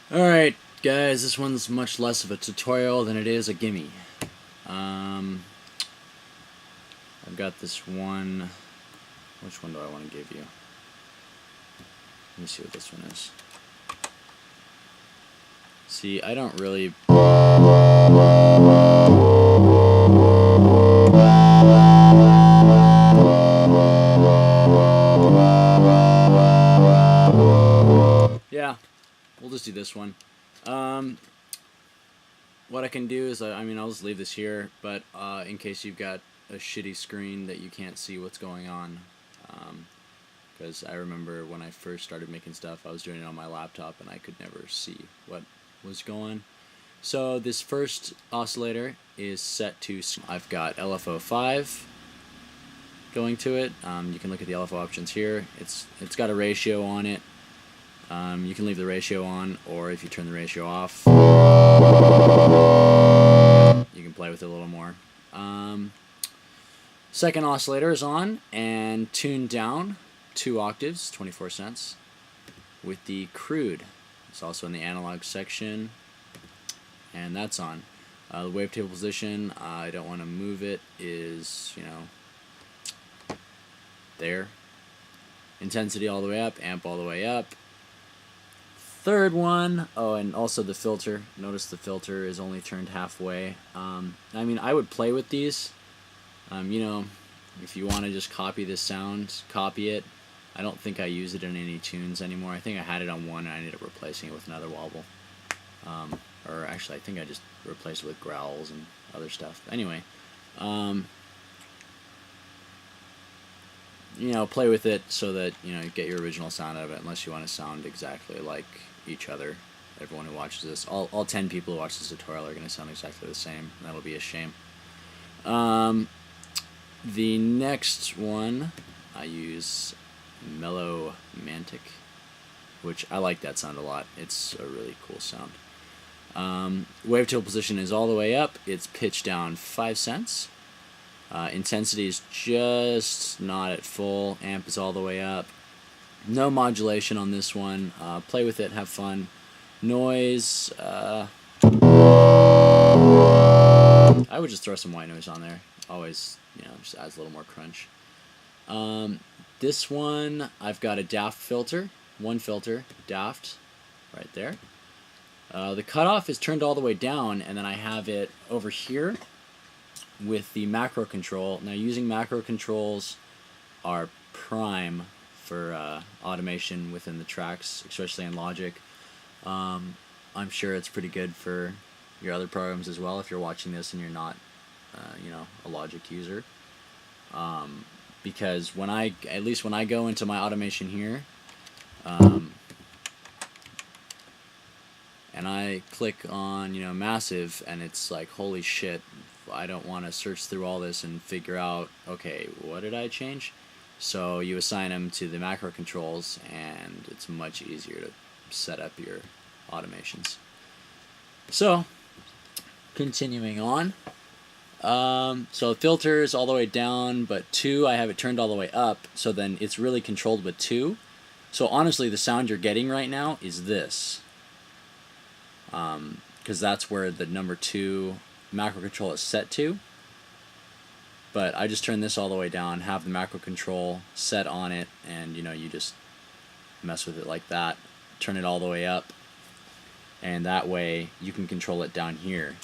Alright, guys, this one's much less of a tutorial than it is a gimme. I've got this one. Which one do I want to give you? Let me see what this one is. See, I don't really... Yeah, we'll just do this one. What I can do is, I mean, I'll just leave this here, but in case you've got a shitty screen that you can't see what's going on, because I remember when I first started making stuff, I was doing it on my laptop and I could never see what was going. So this first oscillator is set to, I've got LFO 5 going to it. You can look at the LFO options here. It's got a ratio on it. You can leave the ratio on, or if you turn the ratio off, you can play with it a little more. Second oscillator is on and tuned down 2 octaves, 24 cents, with the crude. It's also in the analog section, and that's on. The wavetable position, I don't want to move it, is, you know, there. Intensity all the way up, amp all the way up. Third one, oh, and also the filter. Notice the filter is only turned halfway. I mean, I would play with these. You know, if you want to just copy this sound, copy it. I don't think I use it in any tunes anymore. I think I had it on one and I ended up replacing it with another wobble. Or actually, I think I just replaced it with growls and other stuff. Anyway, you know, play with it so that, you know, you get your original sound out of it, unless you want to sound exactly like each other. Everyone who watches this, all 10 people who watch this tutorial are going to sound exactly the same. That'll be a shame. The next one, I use Mellow Mantic, which I like that sound a lot. It's a really cool sound. Wavetable position is all the way up. It's pitched down 5 cents. Intensity is just not at full. Amp is all the way up. No modulation on this one. Play with it, have fun. Noise, I would just throw some white noise on there. Always, you know, just adds a little more crunch. This one, I've got a daft filter. One filter, daft, right there. The cutoff is turned all the way down, and then I have it over here with the macro control. Now, using macro controls are prime for automation within the tracks, especially in Logic. I'm sure it's pretty good for your other programs as well if you're watching this and you're not, you know, a Logic user. Because at least when I go into my automation here, and I click on, you know, massive, and it's like, holy shit, I don't want to search through all this and figure out, okay, what did I change? So you assign them to the macro controls, and it's much easier to set up your automations. So, continuing on. So filter is all the way down, but 2, I have it turned all the way up, so then it's really controlled with 2. So honestly, the sound you're getting right now is this. Because that's where the number 2 macro control is set to. But I just turn this all the way down, have the macro control set on it, and, you know, you just mess with it like that. Turn it all the way up, and that way you can control it down here.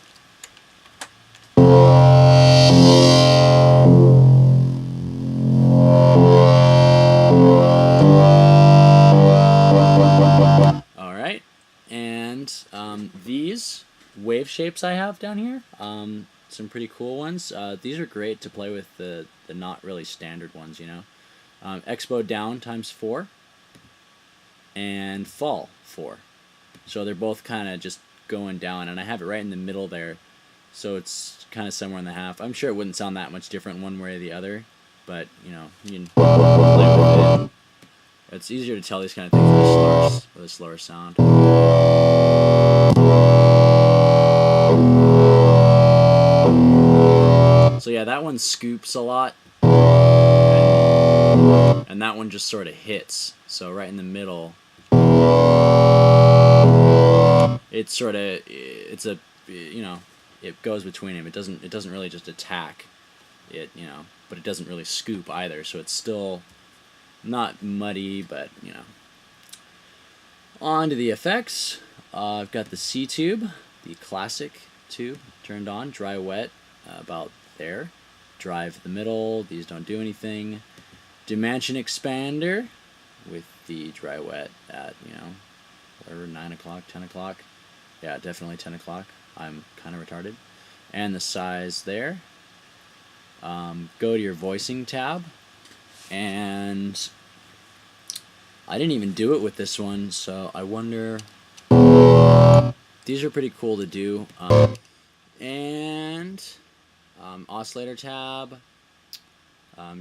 Alright, and these wave shapes I have down here, some pretty cool ones. These are great to play with the not really standard ones, you know. Expo down times 4 and fall 4. So they're both kind of just going down, and I have it right in the middle there, so it's kind of somewhere in the half. I'm sure it wouldn't sound that much different one way or the other, but, you know, you can play with it. It's easier to tell these kind of things with a slower sound. So yeah, that one scoops a lot, and that one just sort of hits. So right in the middle, it's sort of, it's a, it goes between them. It doesn't really just attack it, but it doesn't really scoop either. So it's still not muddy, but On to the effects. I've got the C tube, the classic tube turned on, dry wet about there. Drive the middle, these don't do anything. Dimension expander with the dry wet at, whatever, 9 o'clock, 10 o'clock. Yeah, definitely 10 o'clock. I'm kind of retarded. And the size there. Go to your voicing tab. And I didn't even do it with this one, so I wonder... These are pretty cool to do. Oscillator tab.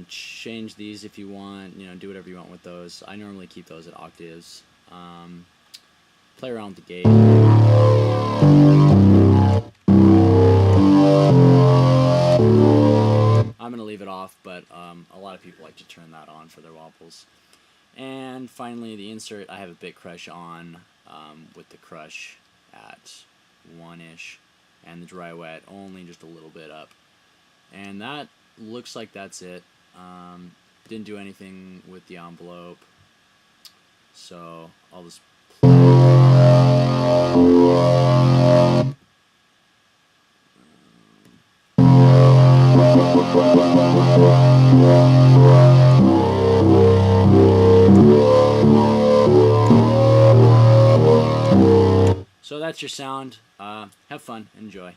Change these if you want, do whatever you want with those. I normally keep those at octaves. Play around with the gate. I'm going to leave it off, but a lot of people like to turn that on for their wobbles. And finally, the insert, I have a bit crush on with the crush at 1-ish, and the dry wet only just a little bit up. And that looks like that's it. Didn't do anything with the envelope, so I'll just So that's your sound. Have fun. Enjoy.